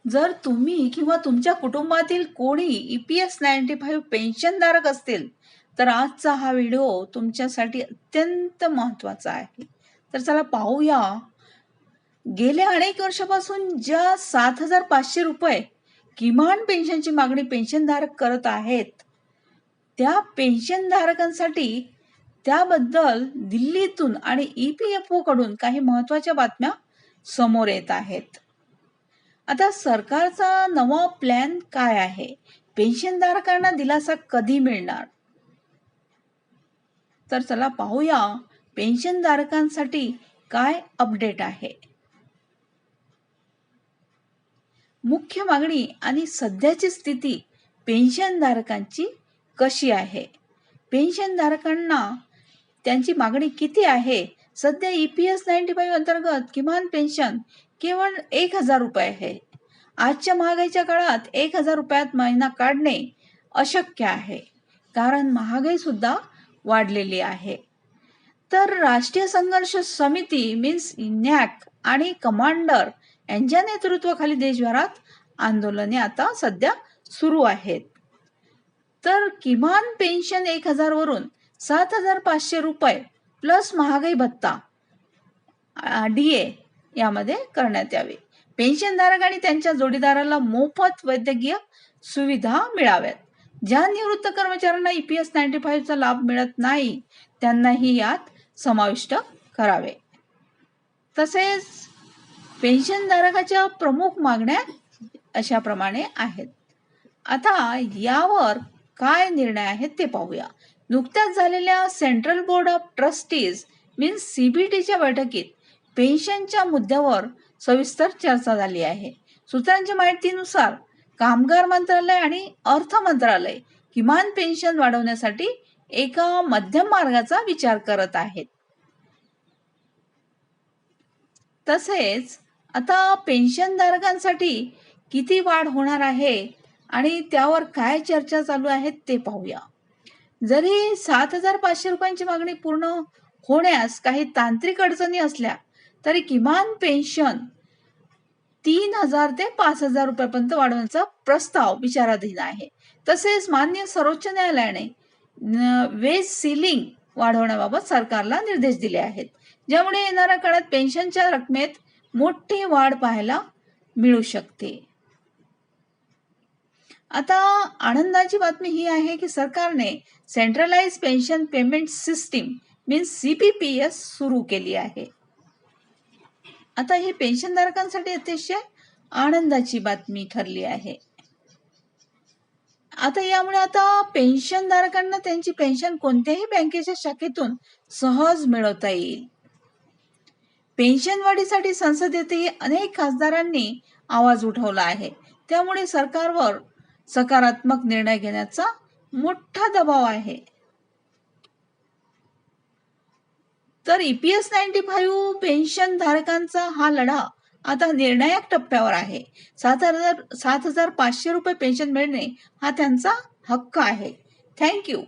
जर तुम्ही किंवा तुमच्या कुटुंबातील कोणी EPS 95 पेन्शनधारक असतील तर आजचा हा व्हिडिओ तुमच्यासाठी अत्यंत महत्त्वाचा आहे. तर चला पाहूया, गेल्या अनेक वर्षापासून ज्या 7,500 रुपये किमान पेन्शनची मागणी पेन्शनधारक करत आहेत, त्या पेन्शनधारकांसाठी त्याबद्दल दिल्लीतून आणि EPFO कडून काही महत्त्वाच्या बातम्या समोर येत आहेत. आता सरकारचा नवा प्लॅन काय आहे? पेन्शनधारकांना दिलासा कधी मिळणार? तर चला पाहूया पेन्शनधारकांसाठी काय अपडेट आहे. मुख्य मागणी आणि सध्याची स्थिती पेन्शनधारकांची कशी आहे? पेन्शनधारकांना त्यांची मागणी किती आहे? सध्या EPS 95 अंतर्गत किमान पेन्शन केवळ 1,000 रुपये आहे. आजच्या महागाईच्या काळात 1,000 रुपयात महिना काढणे अशक्य आहे, कारण महागाई सुद्धा वाढलेली आहे. तर राष्ट्रीय संघर्ष समिती मीन्स NAC आणि कमांडर यांच्या नेतृत्वाखाली देशभरात आंदोलने आता सध्या सुरू आहेत. तर किमान पेन्शन 1,000 वरून 7,500 रुपये प्लस महागाई भत्ता DA यामध्ये करण्यात यावे. पेन्शनधारक आणि त्यांच्या जोडीदाराला मोफत वैद्यकीय सुविधा मिळाव्यात. ज्या निवृत्त कर्मचाऱ्यांना EPS 95 चा लाभ मिळत नाही त्यांनाही यात समाविष्ट करावे. तसेच पेन्शनधारकाच्या प्रमुख मागण्या अशाप्रमाणे आहेत. आता यावर काय निर्णय आहेत ते पाहूया. नुकत्याच झालेल्या central board of trustees means CBTच्या बैठकीत पेन्शनच्या मुद्द्यावर सविस्तर चर्चा झाली आहे. सूत्रांच्या माहितीनुसार कामगार मंत्रालय आणि अर्थ मंत्रालय किमान पेन्शन वाढवण्यासाठी एका मध्यम मार्गाचा विचार करत आहेत. तसेच आता पेन्शनधारकांसाठी किती वाढ होणार आहे आणि त्यावर काय चर्चा चालू आहेत ते पाहूया. जरी 7,500 रुपयांची मागणी पूर्ण होण्यास काही तांत्रिक अडचणी असल्या तरी किमान पेन्शन 3,000 ते 5,000 रुपयापर्यंत वाढवण्याचा प्रस्ताव विचाराधीन आहे. तसेच माननीय सर्वोच्च न्यायालयाने वेज सिलिंग वाढवण्याबाबत सरकारला निर्देश दिले आहेत, ज्यामुळे येणाऱ्या काळात पेन्शनच्या रकमेत मोठी वाढ पाहायला मिळू शकते. आता आनंदाची बातमी ही आहे की सरकारने centralise pension payment system means CPPS सुरू केली आहे. आता ही पेन्शनधारकांसाठी अतिशय आनंदाची बातमी ठरली आहे. आता यामुळे आता पेन्शनधारकांना त्यांची पेन्शन कोणत्याही बँकेच्या शाखेतून सहज मिळवता येईल. पेन्शन वाढीसाठी संसदेतही अनेक खासदारांनी आवाज उठवला आहे, त्यामुळे सरकारवर सकारात्मक निर्णय घेण्याचा मोठा दबाव आहे. तर EPS 95 पेन्शन धारकांचा हा लढा आता निर्णायक टप्प्यावर आहे. 7,500 रुपये पेन्शन मिळणे हा त्यांचा हक्क आहे. थँक्यू.